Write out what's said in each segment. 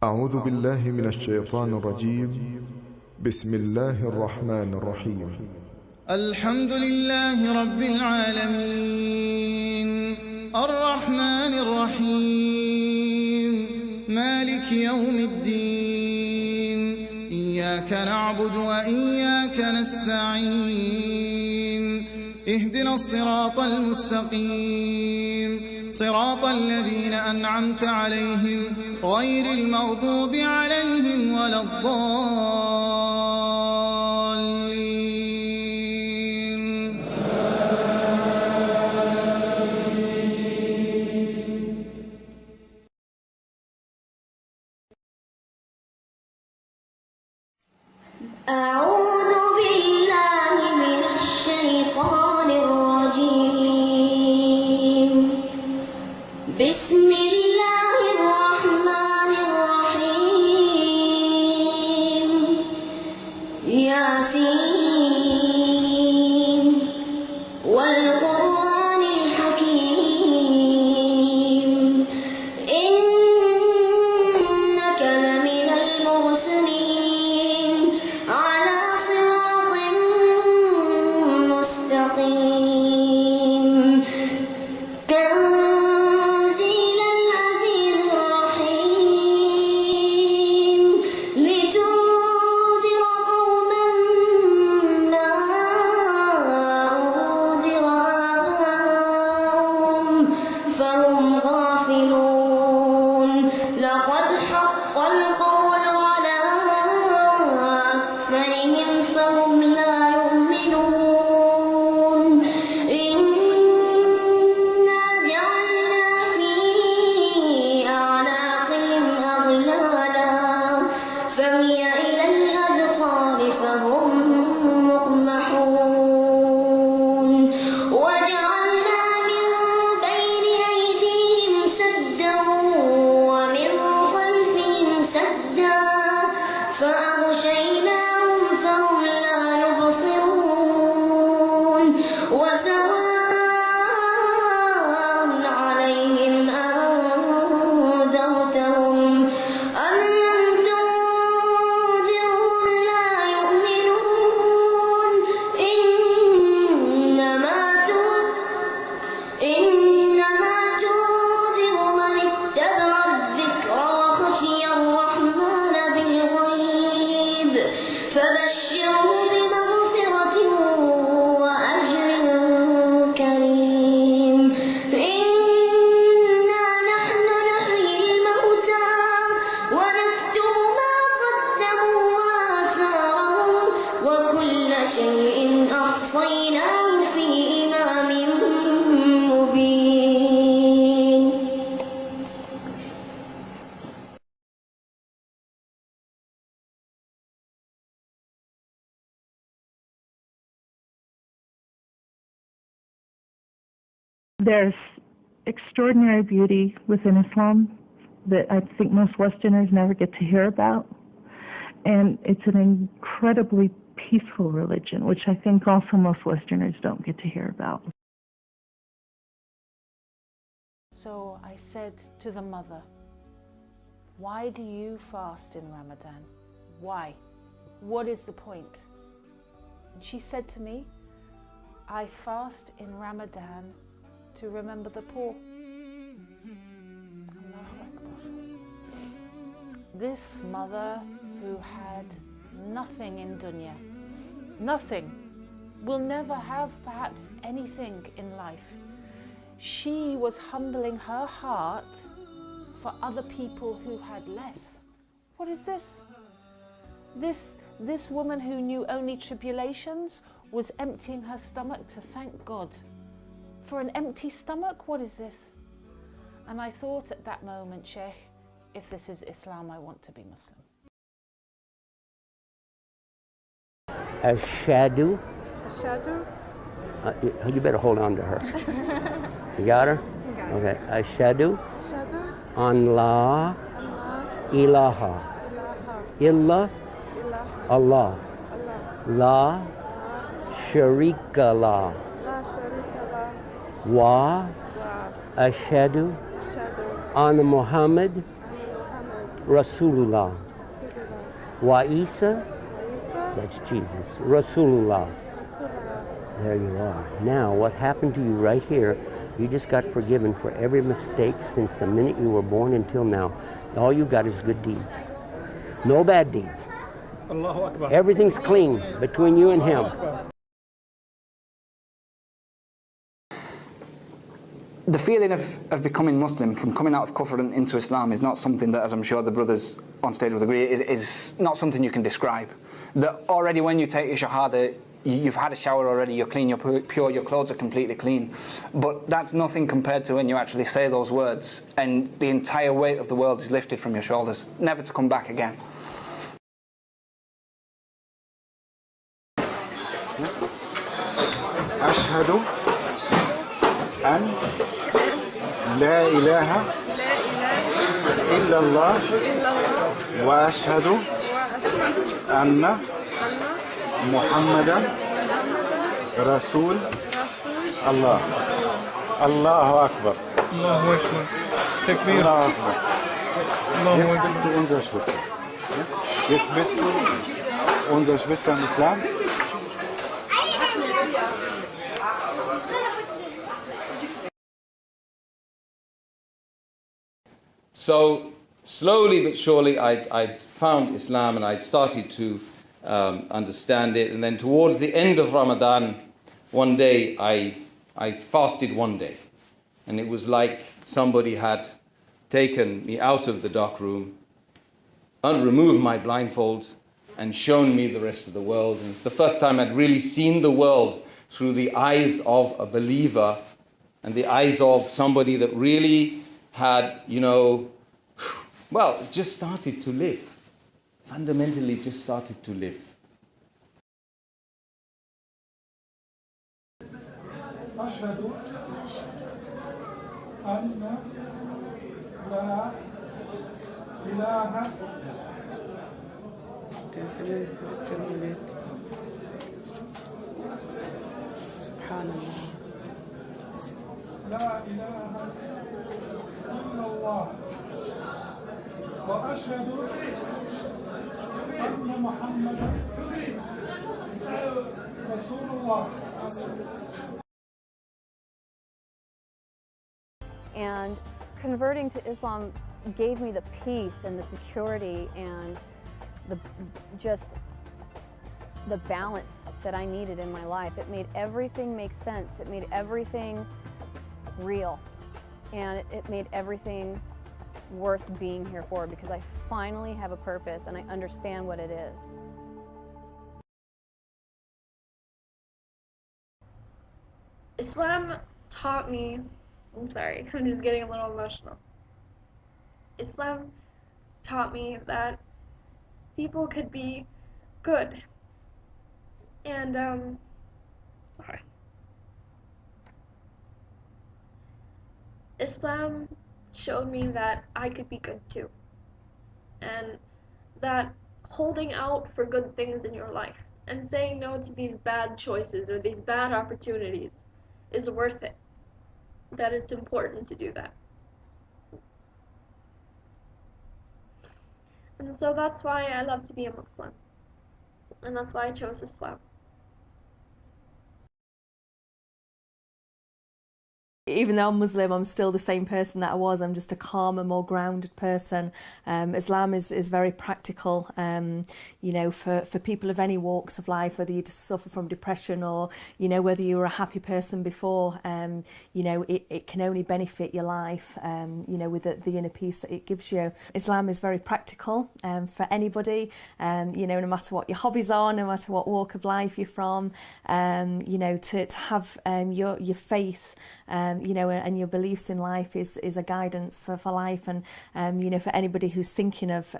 أعوذ بالله من الشيطان الرجيم. بسم الله الرحمن الرحيم. الحمد لله رب العالمين الرحمن الرحيم مالك يوم الدين إياك نعبد وإياك نستعين اهدنا الصراط المستقيم صراط الذين أنعمت عليهم غير المغضوب عليهم ولا الضالين. أعوذ بالله من الشيطان الرجيم. بسم الله الرحمن الرحيم. ياسين والقرآن الحكيم إنك لمن المرسلين على صراط مستقيم تنزيل العزيز الرحيم لتنذر قوما ما أنذر آباؤهم فهم غافلون. لقد حق القول على أكثرهم فهم لا يؤمنون. إنا جعلنا في أعناقهم أغلالا فهي إلى الأذقان فهم مقمحون. وجعلنا من بين أيديهم سدا ومن خلفهم سدا فأغشيناهم فهم لا يبصرون. وسواء عليهم أنذرتهم أم لم تنذرهم لا يؤمنون. إنما تنذر من اتبع الذكر وخشي الرحمن بالغيب فبشره بمغفرة وأجر كريم. إنا نحن نحيي الموتى ونكتب ما قدموا وآثارهم وكل شيء أحصيناه في إمام مبين. There's extraordinary beauty within Islam that I think most Westerners never get to hear about. And it's an incredibly peaceful religion, which I think also most Westerners don't get to hear about. So I said to the mother, "Why do you fast in Ramadan? Why? What is the point?" And she said to me, "I fast in Ramadan to remember the poor." Allahu Akbar. This mother who had nothing in dunya, nothing, will never have perhaps anything in life. She was humbling her heart for other people who had less. What is this? This woman who knew only tribulations was emptying her stomach to thank God. For an empty stomach, what is this? And I thought at that moment, Sheikh, if this is Islam, I want to be Muslim. Ashadu. Ashadu. You better hold on to her. You got her? Okay. Ashadu. Ashadu. An la ilaha illa Allah. La sharika la. Wa ashadu an Muhammad Rasulullah. Wa Isa, that's Jesus. Rasulullah. There you are. Now, what happened to you right here, you just got forgiven for every mistake since the minute you were born until now. All you got is good deeds. No bad deeds. Allahu Akbar. Everything's clean between you and him. The feeling of becoming Muslim, from coming out of Kufr and into Islam, is not something that, as I'm sure the brothers on stage would agree, is not something you can describe. That already when you take your Shahada, you've had a shower already, you're clean, you're pure, your clothes are completely clean. But that's nothing compared to when you actually say those words and the entire weight of the world is lifted from your shoulders, never to come back again. أشهد أن لا إله إلا الله وأشهد أن محمدا رسول الله. الله أكبر. الله أكبر. تكبير. الله أكبر. Jetzt bist du unsere Schwester. Jetzt bist du unsere Schwester im Islam. So slowly but surely I found Islam and I started to understand it, and then towards the end of Ramadan one day I fasted one day, and it was like somebody had taken me out of the dark room, removed my blindfold and shown me the rest of the world. And it's the first time I'd really seen the world through the eyes of a believer and the eyes of somebody that really had, you know, well, just started to live. Fundamentally just started to live. أشهد أن لا إله سبحان الله لا إله إلا الله وأشهد أن محمدا رسول الله. And converting to Islam gave me the peace and the security and the balance that I needed in my life. It made everything make sense. It made everything real. And it made everything worth being here for, because I finally have a purpose and I understand what it is. Islam taught me, I'm sorry, I'm just getting a little emotional. Islam taught me that people could be good. And, sorry. Islam showed me that I could be good too. And that holding out for good things in your life and saying no to these bad choices or these bad opportunities is worth it. That it's important to do that. And so that's why I love to be a Muslim. And that's why I chose Islam. Even though I'm Muslim, I'm still the same person that I was. I'm just a calmer, more grounded person. Islam is very practical, you know, for people of any walks of life, whether you just suffer from depression or, you know, whether you were a happy person before, you know, it can only benefit your life, you know, with the inner peace that it gives you. Islam is very practical for anybody, you know, no matter what your hobbies are, no matter what walk of life you're from, you know, to have your faith, you know, and your beliefs in life is a guidance for life. And, you know, for anybody who's thinking of,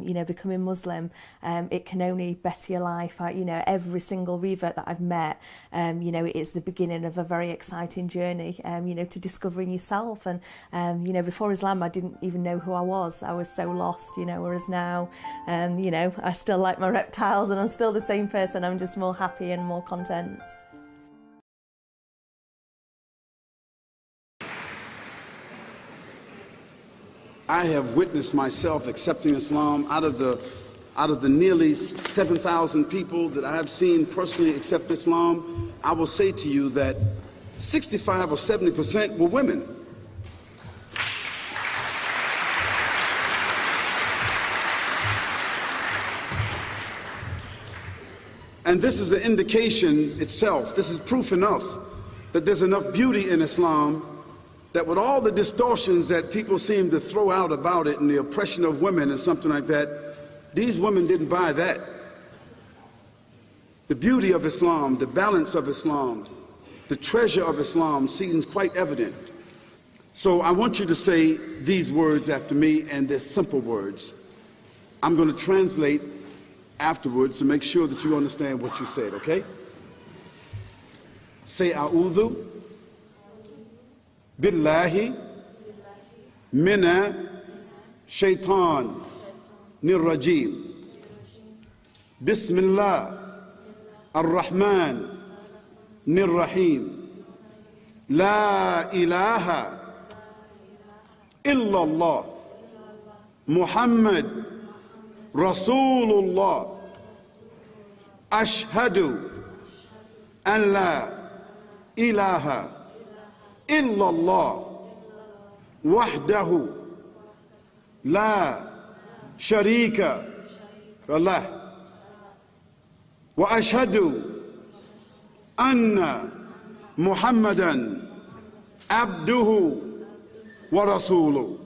you know, becoming Muslim, it can only better your life. You know, every single revert that I've met, you know, it's the beginning of a very exciting journey, you know, to discovering yourself. And, you know, before Islam, I didn't even know who I was. I was so lost, you know, whereas now, you know, I still like my reptiles and I'm still the same person. I'm just more happy and more content. I have witnessed myself accepting Islam out of the nearly 7,000 people that I have seen personally accept Islam. I will say to you that 65 or 70% were women. And this is an indication itself, this is proof enough that there's enough beauty in Islam that with all the distortions that people seem to throw out about it and the oppression of women and something like that, these women didn't buy that. The beauty of Islam, the balance of Islam, the treasure of Islam seems quite evident. So I want you to say these words after me, and they're simple words. I'm going to translate afterwards to make sure that you understand what you said, okay? Say A'udhu Billahi Mina Shaitan Nirrajim. Bismillah Ar-Rahman Nirrahim. La ilaha illallah Muhammad Rasulullah. Ashhadu an la ilaha illallah wahdahu la sharika lah wa ashhadu anna Muhammadan abduhu wa rasuluhu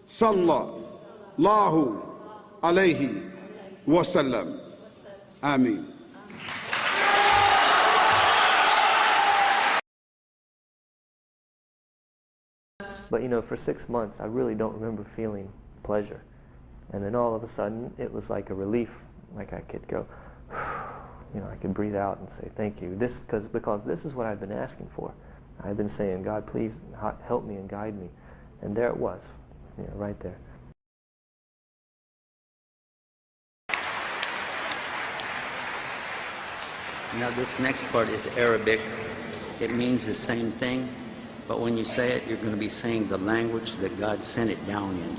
sallallahu alayhi wa sallam. Ameen. But you know, for 6 months I really don't remember feeling pleasure. And then all of a sudden it was like a relief, like I could go, you know, I could breathe out and say thank you. Because this is what I've been asking for. I've been saying, God, please help me and guide me. And there it was, you know, right there. Now this next part is Arabic. It means the same thing, but when you say it, you're going to be saying the language that God sent it down in.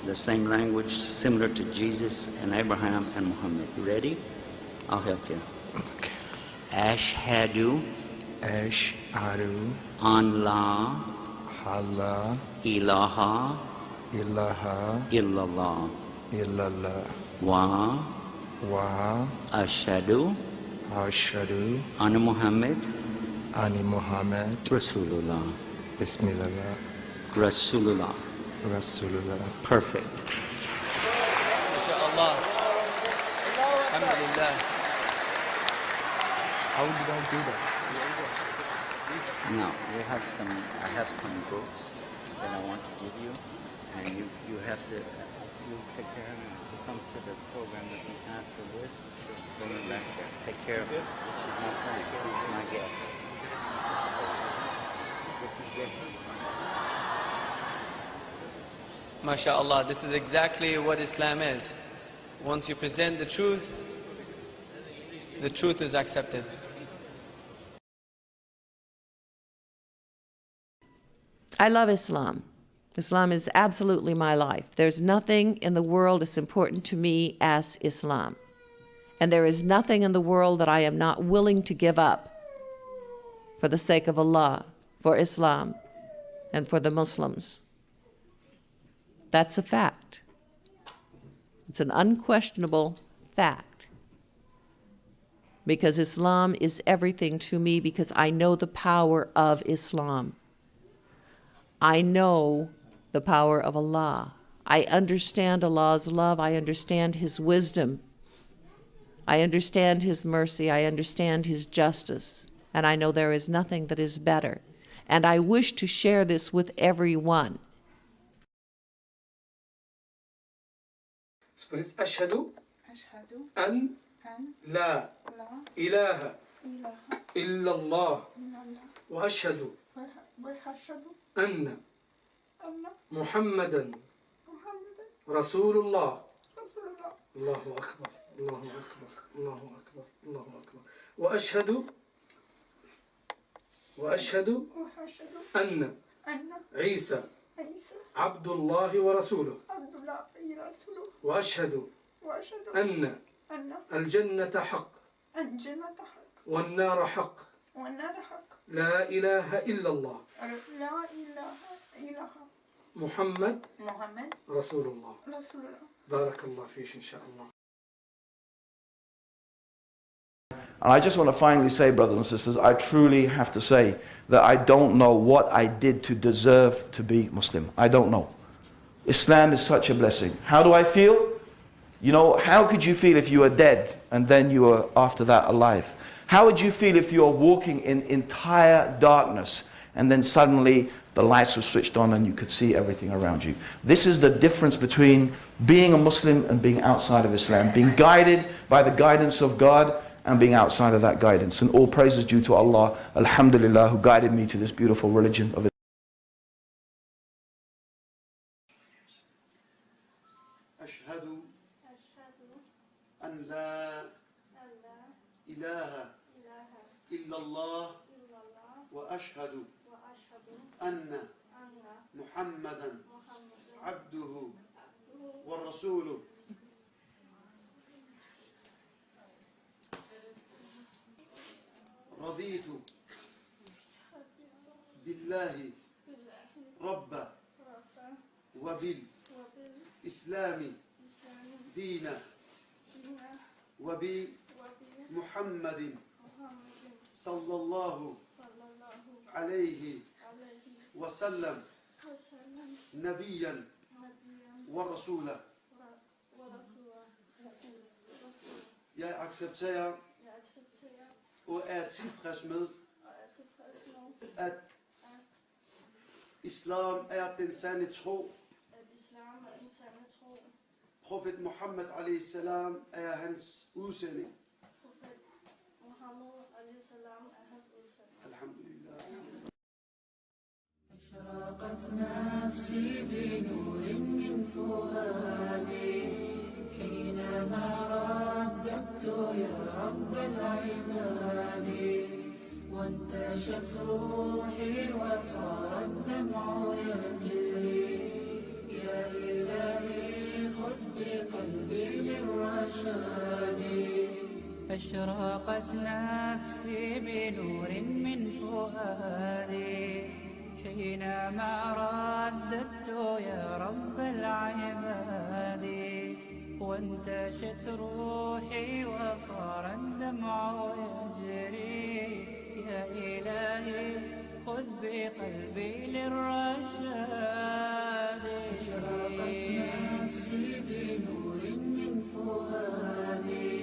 The same language similar to Jesus and Abraham and Muhammad. You ready? I'll help you. Okay. Ashhadu. Ashhadu. An la. Allah. Ilaha. Ilaha. Illallah. Illallah. Wa. Ashhadu. Ashhadu Anna Muhammad Rasulullah. Bismillah. Rasulullah. Perfect. MashaAllah. Alhamdulillah. How did I do that? Now, I have some books that I want to give you, and you have to take care of them. Come to the program with me after this. Bring it back there. Take care of this. This is my son. This is my gift. This is different. MashaAllah, this is exactly what Islam is. Once you present the truth is accepted. I love Islam. Islam is absolutely my life. There's nothing in the world as important to me as Islam. And there is nothing in the world that I am not willing to give up for the sake of Allah, for Islam, and for the Muslims. That's a fact. It's an unquestionable fact. Because Islam is everything to me, because I know the power of Islam. I know the power of Allah. I understand Allah's love. I understand His wisdom. I understand His mercy. I understand His justice. And I know there is nothing that is better. And I wish to share this with everyone. أشهد أن لا إله إلا الله وأشهد أن محمدا رسول الله. الله أكبر الله أكبر الله أكبر الله أكبر. وأشهد أن عيسى عيسى عبد الله ورسوله عبد الله ورسوله وأشهد أن الجنة حق الجنة حق والنار حق والنار حق لا إله إلا الله لا إله إلا الله محمد رسول الله الله. بارك الله فيك إن شاء الله. And I just want to finally say, brothers and sisters, I truly have to say that I don't know what I did to deserve to be Muslim. I don't know. Islam is such a blessing. How do I feel? You know, how could you feel if you were dead and then you were after that alive? How would you feel if you were walking in entire darkness and then suddenly the lights were switched on and you could see everything around you? This is the difference between being a Muslim and being outside of Islam, being guided by the guidance of God and being outside of that guidance. And all praise is due to Allah, alhamdulillah, who guided me to this beautiful religion of Islam. أن لا إله إلا الله وأشهد أن محمدا عبده ورسوله. رضيت بالله ربا وبالإسلام دينا وبمحمد صلى الله عليه وسلم نبيا ورسولا. Jeg accepterer og er tilfreds med, at islam er den sande tro. Profet Muhammad alayhi salam er hans udsending. Alhamdulillah. أشرقت نفسي بنور من فؤادي حينما رددت يا رب العباد وانتشت روحي وصار الدمع يجري يا إلهي خذ بقلبي للرشاد. أشرقت نفسي بنور من فؤادي حينما رددت يا رب العباد وانتشت روحي وصار الدمع يجري يا إلهي خذ بقلبي للرشاد. أشرقت نفسي بنور من فؤادي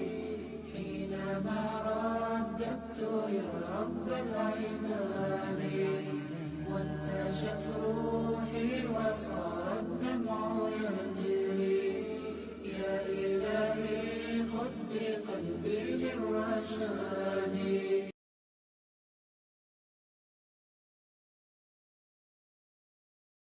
حينما رددت يا رب العباد وانتشت روحي وصار الدمع